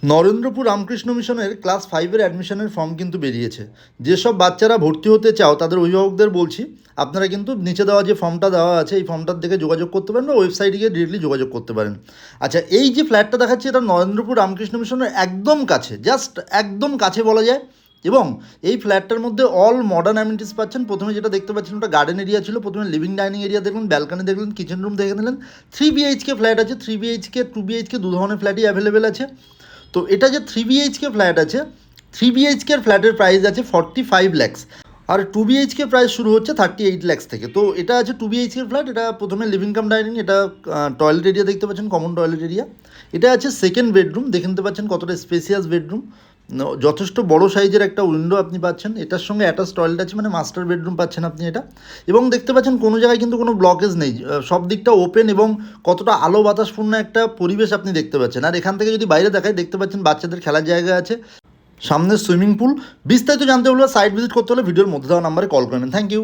নরেন্দ্রপুর রামকৃষ্ণ মিশনের ক্লাস 5-এর অ্যাডমিশনের ফর্ম কিন্তু বেরিয়েছে। যেসব বাচ্চারা ভর্তি হতে চাও তাদের অভিভাবকদের বলছি, আপনারা কিন্তু নিচে দেওয়া যে ফর্মটা দেওয়া আছে এই ফর্মটার দিকে যোগাযোগ করতে পারেন বা ওয়েবসাইটে গিয়ে ডিরেক্টলি যোগাযোগ করতে পারেন। আচ্ছা, এই যে ফ্ল্যাটটা দেখাচ্ছি এটা নরেন্দ্রপুর রামকৃষ্ণ মিশনের একদম কাছে, জাস্ট একদম কাছে বলা যায়। এবং এই ফ্ল্যাটটার মধ্যে অল মডার্ন অ্যামিনিটিস পাচ্ছেন। প্রথমে যেটা দেখতে পাচ্ছেন ওটা গার্ডেন এরিয়া ছিল, প্রথমে লিভিং ডাইনিং এরিয়া দেখলেন, ব্যালকানি দেখলেন, কিচেন রুম দেখে নিলেন। 3 BHK ফ্ল্যাট আছে, 3 BHK 2 BHK দু ধরনের ফ্ল্যাটই অ্যাভেলেবেল আছে। তো এটা যে 3 BHK ফ্ল্যাট আছে, 3 BHK ফ্ল্যাটের প্রাইস আছে 45 ল্যাক্স, আর 2 BHK প্রাইস শুরু হচ্ছে 38 ল্যাক্স থেকে। তো এটা আছে 2 BHK ফ্ল্যাট, এটা প্রথমে লিভিং কাম ডাইনিং, এটা টয়লেট এরিয়া দেখতে পাচ্ছেন, কমন টয়লেট এরিয়া। এটা আছে সেকেন্ড বেডরুম, দেখে নিতে পাচ্ছেন কতটা স্পেসিয়াস বেডরুম, যথেষ্ট বড় সাইজের একটা উইন্ডো আপনি পাচ্ছেন। এটার সঙ্গে অ্যাটাচ টয়লেট আছে, মানে মাস্টার বেডরুম পাচ্ছেন আপনি এটা। এবং দেখতে পাচ্ছেন কোনো জায়গায় কিন্তু কোনো ব্লকেজ নেই, সব দিকটা ওপেন এবং কতটা আলো বাতাসপূর্ণ একটা পরিবেশ আপনি দেখতে পাচ্ছেন। আর এখান থেকে যদি বাইরে দেখায় দেখতে পাচ্ছেন বাচ্চাদের খেলার জায়গা আছে, সামনে সুইমিং পুল। বিস্তারিত জানতে হলে সাইট ভিজিট করতে হলে ভিডিওর মধ্যে দেওয়া নাম্বারে কল করে নেন। Thank you.